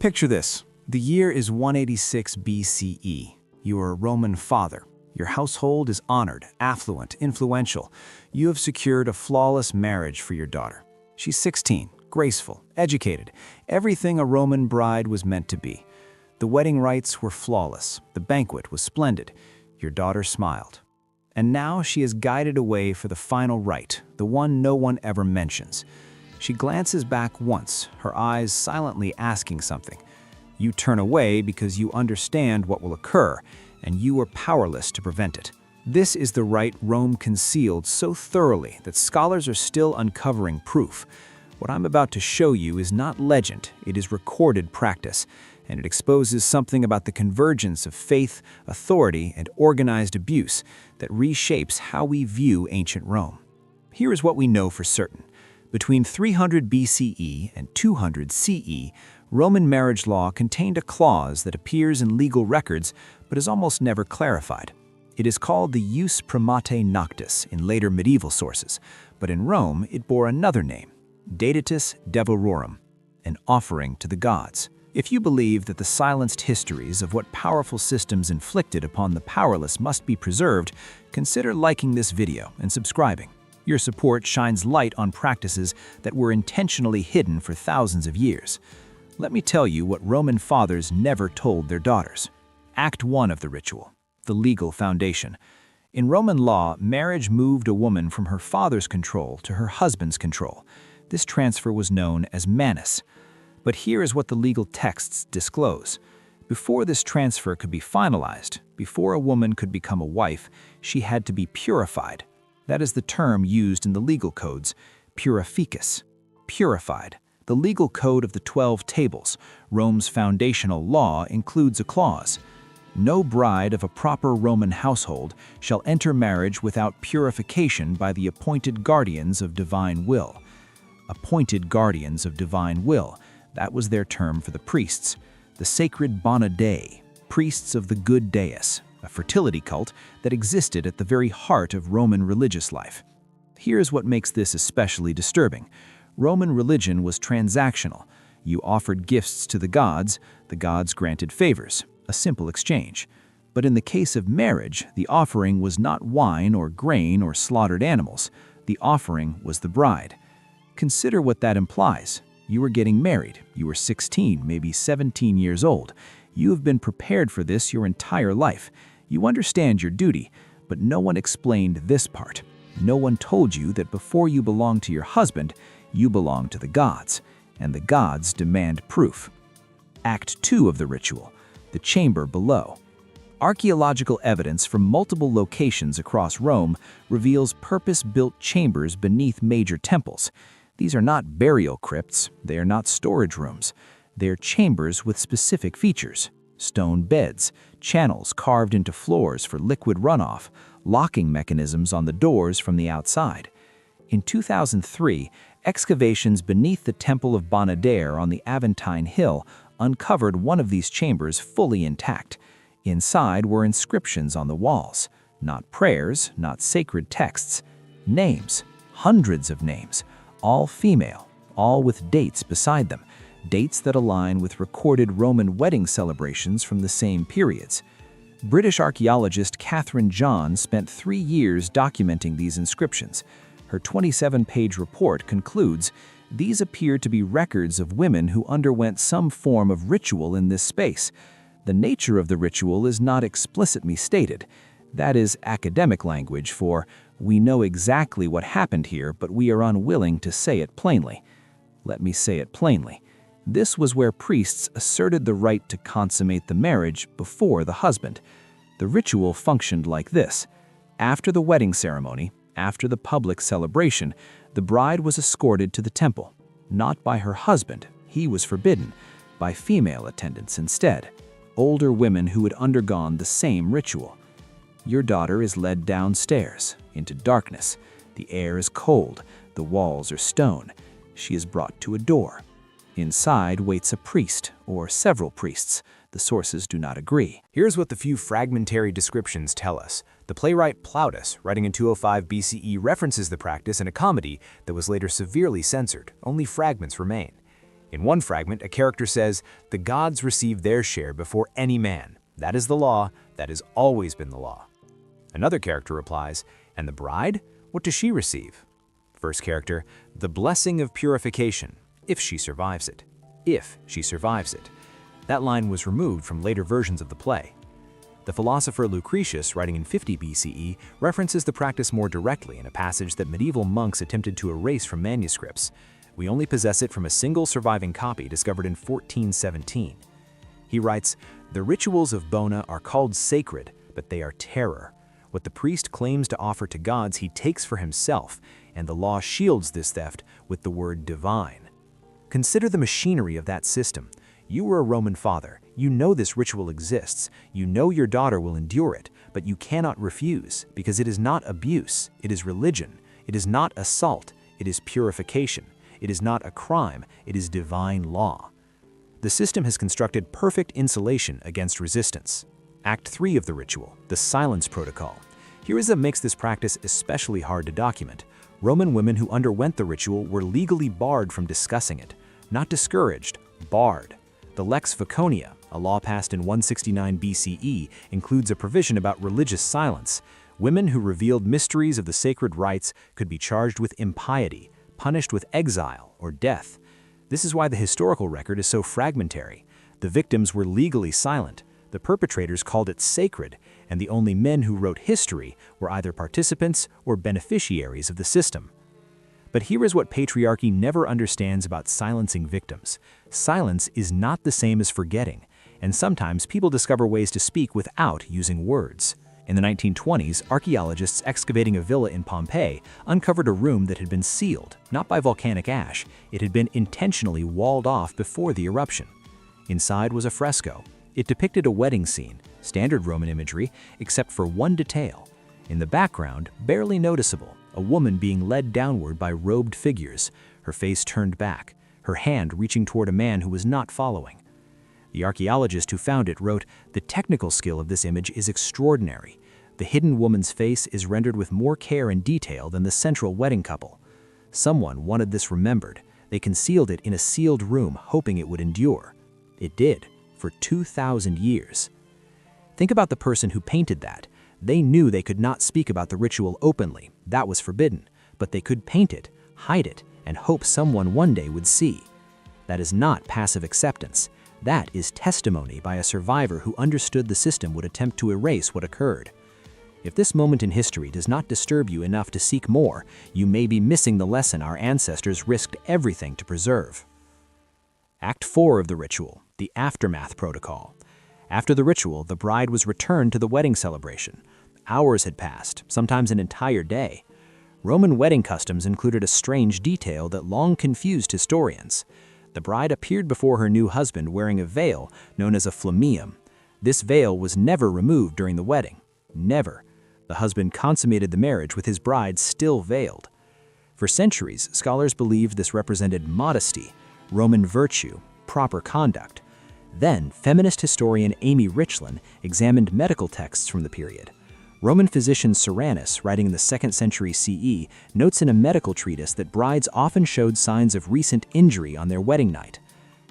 Picture this. The year is 186 BCE. You are a Roman father. Your household is honored, affluent, influential. You have secured a flawless marriage for your daughter. She's 16, graceful, educated, everything a Roman bride was meant to be. The wedding rites were flawless. The banquet was splendid. Your daughter smiled. And now she is guided away for the final rite, the one no one ever mentions. She glances back once, her eyes silently asking something. You turn away because you understand what will occur, and you are powerless to prevent it. This is the rite Rome concealed so thoroughly that scholars are still uncovering proof. What I'm about to show you is not legend, it is recorded practice, and it exposes something about the convergence of faith, authority, and organized abuse that reshapes how we view ancient Rome. Here is what we know for certain. Between 300 BCE and 200 CE, Roman marriage law contained a clause that appears in legal records but is almost never clarified. It is called the Jus Primate Noctis in later medieval sources, but in Rome it bore another name, Deditus Devorum, an offering to the gods. If you believe that the silenced histories of what powerful systems inflicted upon the powerless must be preserved, consider liking this video and subscribing. Your support shines light on practices that were intentionally hidden for thousands of years. Let me tell you what Roman fathers never told their daughters. Act 1 of the ritual, the legal foundation. In Roman law, marriage moved a woman from her father's control to her husband's control. This transfer was known as manus. But here is what the legal texts disclose. Before this transfer could be finalized, before a woman could become a wife, she had to be purified. That is the term used in the legal codes, purificus, purified. The legal code of the 12 Tables, Rome's foundational law, includes a clause. No bride of a proper Roman household shall enter marriage without purification by the appointed guardians of divine will. Appointed guardians of divine will, that was their term for the priests. The sacred Bona Dei, priests of the good deus, a fertility cult that existed at the very heart of Roman religious life. Here's what makes this especially disturbing. Roman religion was transactional. You offered gifts to the gods granted favors, a simple exchange. But in the case of marriage, the offering was not wine or grain or slaughtered animals. The offering was the bride. Consider what that implies. You were getting married. You were 16, maybe 17 years old. You have been prepared for this your entire life. You understand your duty, but no one explained this part. No one told you that before you belong to your husband, you belong to the gods, and the gods demand proof. Act 2 of the ritual, the chamber below. Archaeological evidence from multiple locations across Rome reveals purpose-built chambers beneath major temples. These are not burial crypts, they are not storage rooms. They are chambers with specific features. Stone beds, channels carved into floors for liquid runoff, locking mechanisms on the doors from the outside. In 2003, excavations beneath the Temple of Bona Dei on the Aventine Hill uncovered one of these chambers fully intact. Inside were inscriptions on the walls, not prayers, not sacred texts. Names, hundreds of names, all female, all with dates beside them. Dates that align with recorded Roman wedding celebrations from the same periods. British archaeologist Catherine John spent 3 years documenting these inscriptions. Her 27-page report concludes, these appear to be records of women who underwent some form of ritual in this space. The nature of the ritual is not explicitly stated. That is academic language for, we know exactly what happened here, but we are unwilling to say it plainly. Let me say it plainly. This was where priests asserted the right to consummate the marriage before the husband. The ritual functioned like this. After the wedding ceremony, after the public celebration, the bride was escorted to the temple, not by her husband, he was forbidden, by female attendants instead, older women who had undergone the same ritual. Your daughter is led downstairs, into darkness. The air is cold, the walls are stone. She is brought to a door. Inside waits a priest, or several priests. The sources do not agree. Here's what the few fragmentary descriptions tell us. The playwright Plautus, writing in 205 BCE, references the practice in a comedy that was later severely censored. Only fragments remain. In one fragment, a character says, "The gods receive their share before any man. That is the law, that has always been the law." Another character replies, "And the bride? What does she receive?" First character, "The blessing of purification, if she survives it. If she survives it." That line was removed from later versions of the play. The philosopher Lucretius, writing in 50 BCE, references the practice more directly in a passage that medieval monks attempted to erase from manuscripts. We only possess it from a single surviving copy discovered in 1417. He writes, "The rituals of Bona are called sacred, but they are terror. What the priest claims to offer to gods he takes for himself, and the law shields this theft with the word divine." Consider the machinery of that system. You were a Roman father. You know this ritual exists. You know your daughter will endure it, but you cannot refuse, because it is not abuse, it is religion. It is not assault, it is purification. It is not a crime, it is divine law. The system has constructed perfect insulation against resistance. Act 3 of the ritual, the silence protocol. Here is what makes this practice especially hard to document. Roman women who underwent the ritual were legally barred from discussing it. Not discouraged, barred. The Lex Vaconia, a law passed in 169 BCE, includes a provision about religious silence. Women who revealed mysteries of the sacred rites could be charged with impiety, punished with exile or death. This is why the historical record is so fragmentary. The victims were legally silent, the perpetrators called it sacred, and the only men who wrote history were either participants or beneficiaries of the system. But here is what patriarchy never understands about silencing victims. Silence is not the same as forgetting, and sometimes people discover ways to speak without using words. In the 1920s, archaeologists excavating a villa in Pompeii uncovered a room that had been sealed, not by volcanic ash. It had been intentionally walled off before the eruption. Inside was a fresco. It depicted a wedding scene, standard Roman imagery, except for one detail. In the background, barely noticeable, a woman being led downward by robed figures, her face turned back, her hand reaching toward a man who was not following. The archaeologist who found it wrote, "The technical skill of this image is extraordinary. The hidden woman's face is rendered with more care and detail than the central wedding couple. Someone wanted this remembered. They concealed it in a sealed room, hoping it would endure. It did, for 2,000 years." Think about the person who painted that. They knew they could not speak about the ritual openly, that was forbidden, but they could paint it, hide it, and hope someone one day would see. That is not passive acceptance. That is testimony by a survivor who understood the system would attempt to erase what occurred. If this moment in history does not disturb you enough to seek more, you may be missing the lesson our ancestors risked everything to preserve. Act 4 of the ritual, the aftermath protocol. After the ritual, the bride was returned to the wedding celebration. Hours had passed, sometimes an entire day. Roman wedding customs included a strange detail that long confused historians. The bride appeared before her new husband wearing a veil known as a flammeum. This veil was never removed during the wedding. Never. The husband consummated the marriage with his bride still veiled. For centuries, scholars believed this represented modesty, Roman virtue, proper conduct. Then, feminist historian Amy Richlin examined medical texts from the period. Roman physician Soranus, writing in the 2nd century CE, notes in a medical treatise that brides often showed signs of recent injury on their wedding night.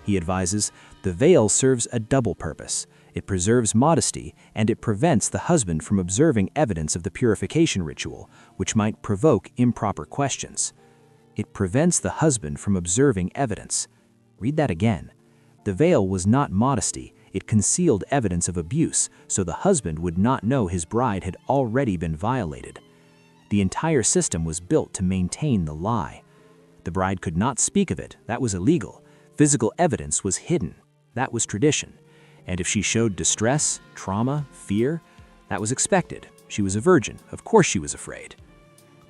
He advises, "The veil serves a double purpose. It preserves modesty, and it prevents the husband from observing evidence of the purification ritual, which might provoke improper questions." It prevents the husband from observing evidence. Read that again. The veil was not modesty, it concealed evidence of abuse, so the husband would not know his bride had already been violated. The entire system was built to maintain the lie. The bride could not speak of it, that was illegal. Physical evidence was hidden, that was tradition. And if she showed distress, trauma, fear, that was expected. She was a virgin, of course she was afraid.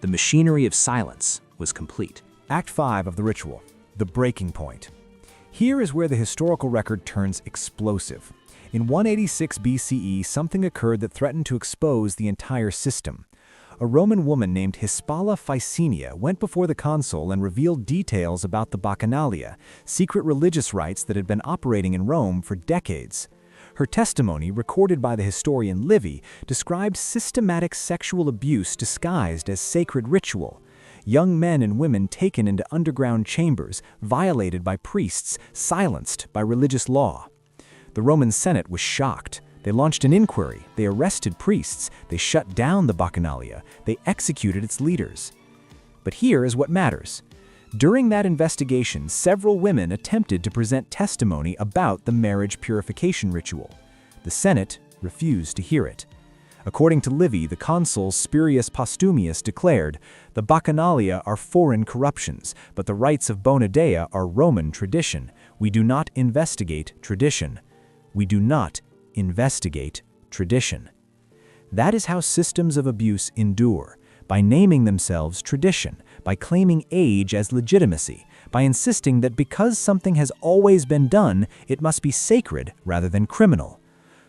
The machinery of silence was complete. Act 5 of the ritual, the breaking point. Here is where the historical record turns explosive. In 186 BCE, something occurred that threatened to expose the entire system. A Roman woman named Hispala Ficenia went before the consul and revealed details about the Bacchanalia, secret religious rites that had been operating in Rome for decades. Her testimony, recorded by the historian Livy, described systematic sexual abuse disguised as sacred ritual. young men and women taken into underground chambers, violated by priests, silenced by religious law. The Roman Senate was shocked. They launched an inquiry, they arrested priests, they shut down the Bacchanalia, they executed its leaders. But here is what matters. During that investigation, several women attempted to present testimony about the marriage purification ritual. The Senate refused to hear it. According to Livy, the consul Spurius Postumius declared, "The Bacchanalia are foreign corruptions, but the rites of Bona Dea are Roman tradition. We do not investigate tradition. We do not investigate tradition." That is how systems of abuse endure, by naming themselves tradition, by claiming age as legitimacy, by insisting that because something has always been done, it must be sacred rather than criminal.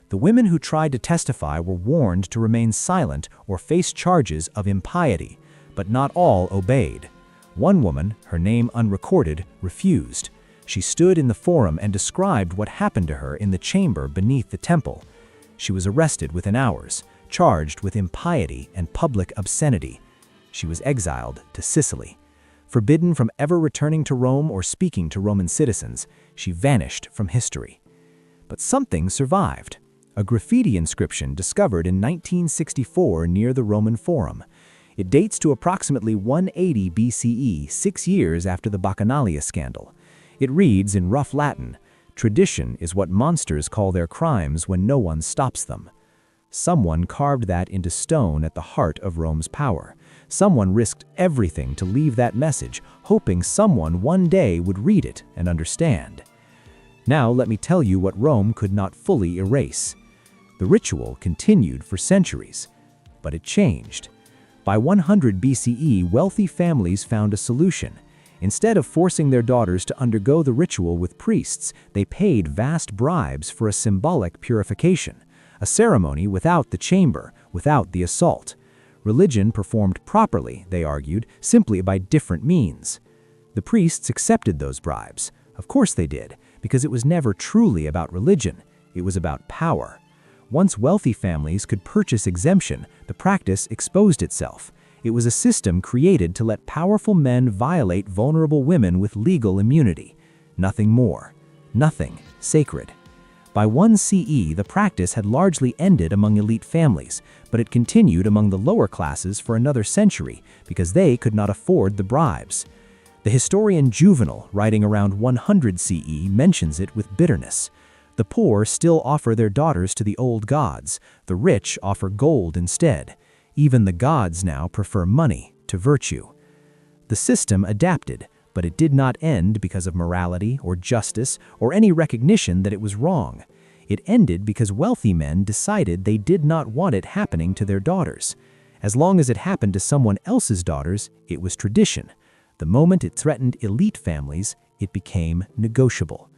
The women who tried to testify were warned to remain silent or face charges of impiety, but not all obeyed. One woman, her name unrecorded, refused. She stood in the forum and described what happened to her in the chamber beneath the temple. She was arrested within hours, charged with impiety and public obscenity. She was exiled to Sicily. Forbidden from ever returning to Rome or speaking to Roman citizens, she vanished from history. But something survived. A graffiti inscription discovered in 1964 near the Roman Forum. It dates to approximately 180 BCE, 6 years after the Bacchanalia scandal. It reads in rough Latin, "Tradition is what monsters call their crimes when no one stops them." Someone carved that into stone at the heart of Rome's power. Someone risked everything to leave that message, hoping someone one day would read it and understand. Now let me tell you what Rome could not fully erase. The ritual continued for centuries, but it changed. By 100 BCE, wealthy families found a solution. Instead of forcing their daughters to undergo the ritual with priests, they paid vast bribes for a symbolic purification, a ceremony without the chamber, without the assault. Religion performed properly, they argued, simply by different means. The priests accepted those bribes. Of course they did, because it was never truly about religion. It was about power. Once wealthy families could purchase exemption, the practice exposed itself. It was a system created to let powerful men violate vulnerable women with legal immunity. Nothing more. Nothing sacred. By 1 CE, the practice had largely ended among elite families, but it continued among the lower classes for another century because they could not afford the bribes. The historian Juvenal, writing around 100 CE, mentions it with bitterness. The poor still offer their daughters to the old gods. The rich offer gold instead. Even the gods now prefer money to virtue. The system adapted, but it did not end because of morality or justice or any recognition that it was wrong. It ended because wealthy men decided they did not want it happening to their daughters. As long as it happened to someone else's daughters, it was tradition. The moment it threatened elite families, it became negotiable.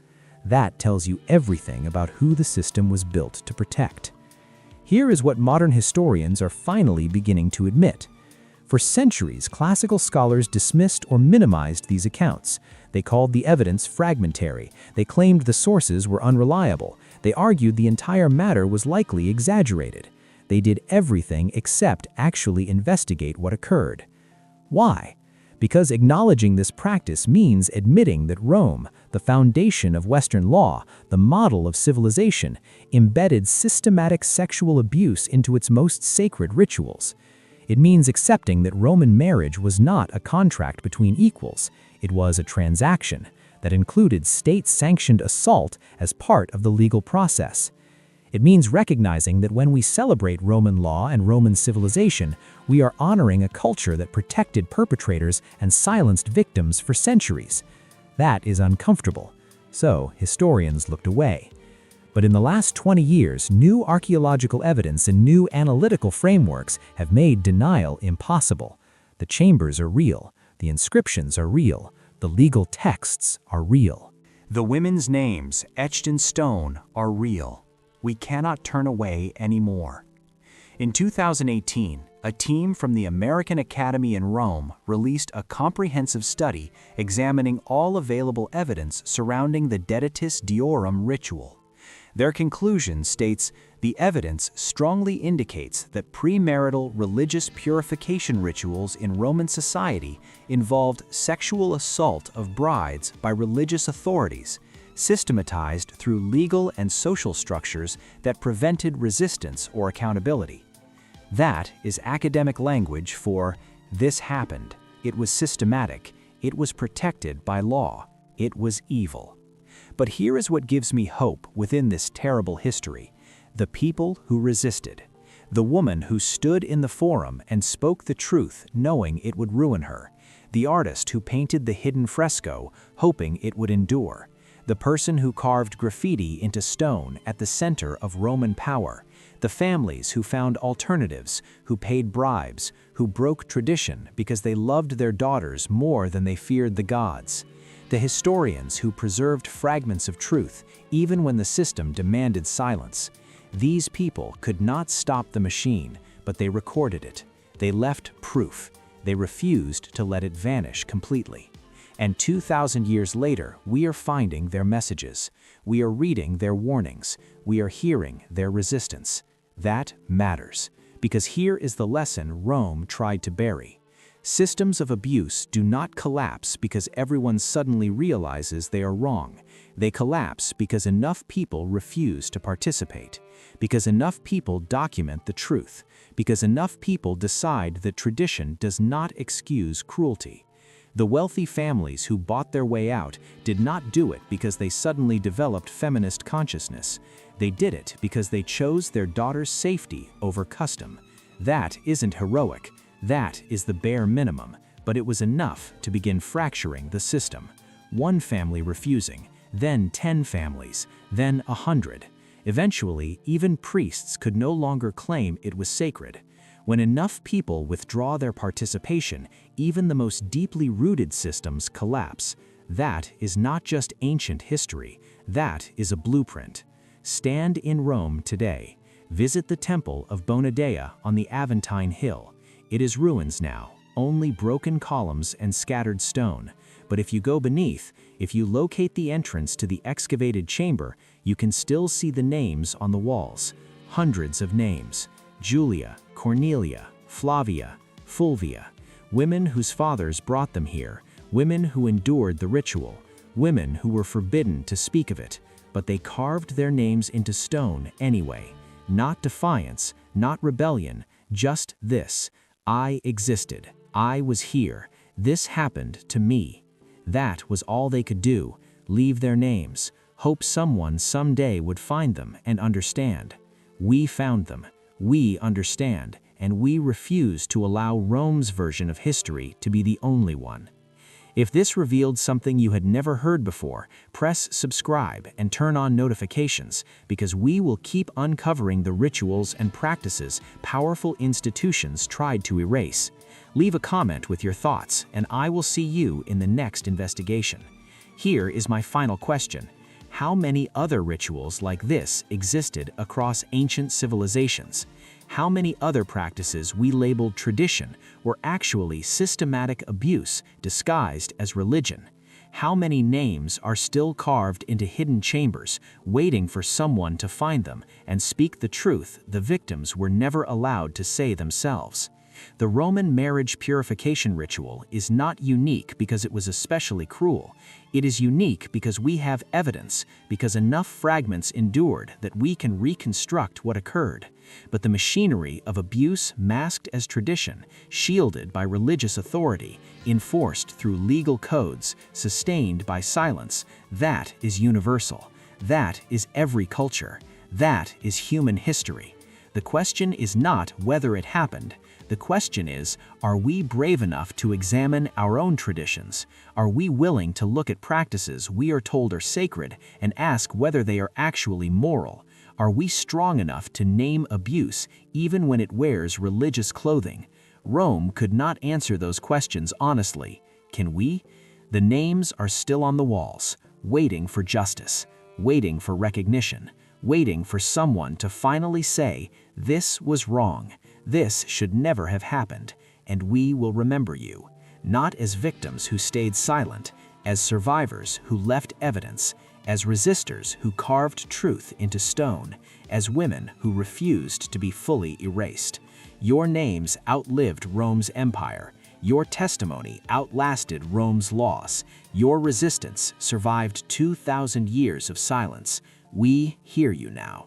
That tells you everything about who the system was built to protect. Here is what modern historians are finally beginning to admit. For centuries, classical scholars dismissed or minimized these accounts. They called the evidence fragmentary. They claimed the sources were unreliable. They argued the entire matter was likely exaggerated. They did everything except actually investigate what occurred. Why? Because acknowledging this practice means admitting that Rome, the foundation of Western law, the model of civilization, embedded systematic sexual abuse into its most sacred rituals. It means accepting that Roman marriage was not a contract between equals. It was a transaction that included state-sanctioned assault as part of the legal process. It means recognizing that when we celebrate Roman law and Roman civilization, we are honoring a culture that protected perpetrators and silenced victims for centuries. That is uncomfortable, so historians looked away. But in the last 20 years, new archaeological evidence and new analytical frameworks have made denial impossible. The chambers are real, the inscriptions are real, the legal texts are real. The women's names etched in stone are real. We cannot turn away anymore. In 2018, a team from the American Academy in Rome released a comprehensive study examining all available evidence surrounding the Deditis Diorum ritual. Their conclusion states, "The evidence strongly indicates that premarital religious purification rituals in Roman society involved sexual assault of brides by religious authorities, systematized through legal and social structures that prevented resistance or accountability." That is academic language for "this happened, it was systematic, it was protected by law, it was evil." But here is what gives me hope within this terrible history: the people who resisted. The woman who stood in the forum and spoke the truth knowing it would ruin her. The artist who painted the hidden fresco, hoping it would endure. The person who carved graffiti into stone at the center of Roman power. The families who found alternatives, who paid bribes, who broke tradition because they loved their daughters more than they feared the gods. The historians who preserved fragments of truth even when the system demanded silence. These people could not stop the machine, but they recorded it. They left proof. They refused to let it vanish completely. And 2,000 years later, we are finding their messages. We are reading their warnings. We are hearing their resistance. That matters, because here is the lesson Rome tried to bury. Systems of abuse do not collapse because everyone suddenly realizes they are wrong. They collapse because enough people refuse to participate, because enough people document the truth, because enough people decide that tradition does not excuse cruelty. The wealthy families who bought their way out did not do it because they suddenly developed feminist consciousness. They did it because they chose their daughter's safety over custom. That isn't heroic. That is the bare minimum, but it was enough to begin fracturing the system. One family refusing, then 10 families, then 100. Eventually, even priests could no longer claim it was sacred. When enough people withdraw their participation, even the most deeply rooted systems collapse. That is not just ancient history, that is a blueprint. Stand in Rome today. Visit the Temple of Bonadea on the Aventine Hill. It is ruins now, only broken columns and scattered stone. But if you go beneath, if you locate the entrance to the excavated chamber, you can still see the names on the walls. Hundreds of names. Julia, Cornelia, Flavia, Fulvia. Women whose fathers brought them here. Women who endured the ritual. Women who were forbidden to speak of it. But they carved their names into stone anyway. Not defiance, not rebellion, just this. I existed. I was here. This happened to me. That was all they could do. Leave their names. Hope someone someday would find them and understand. We found them. We understand. And we refuse to allow Rome's version of history to be the only one. If this revealed something you had never heard before, press subscribe and turn on notifications, because we will keep uncovering the rituals and practices powerful institutions tried to erase. Leave a comment with your thoughts, and I will see you in the next investigation. Here is my final question. How many other rituals like this existed across ancient civilizations? How many other practices we labeled tradition were actually systematic abuse disguised as religion? How many names are still carved into hidden chambers, waiting for someone to find them and speak the truth the victims were never allowed to say themselves? The Roman marriage purification ritual is not unique because it was especially cruel. It is unique because we have evidence, because enough fragments endured that we can reconstruct what occurred. But the machinery of abuse masked as tradition, shielded by religious authority, enforced through legal codes, sustained by silence, that is universal. That is every culture. That is human history. The question is not whether it happened. The question is, are we brave enough to examine our own traditions? Are we willing to look at practices we are told are sacred and ask whether they are actually moral? Are we strong enough to name abuse even when it wears religious clothing? Rome could not answer those questions honestly. Can we? The names are still on the walls, waiting for justice, waiting for recognition, waiting for someone to finally say, "This was wrong. This should never have happened, and we will remember you." Not as victims who stayed silent, as survivors who left evidence, as resistors who carved truth into stone, as women who refused to be fully erased. Your names outlived Rome's empire. Your testimony outlasted Rome's loss. Your resistance survived 2,000 years of silence. We hear you now.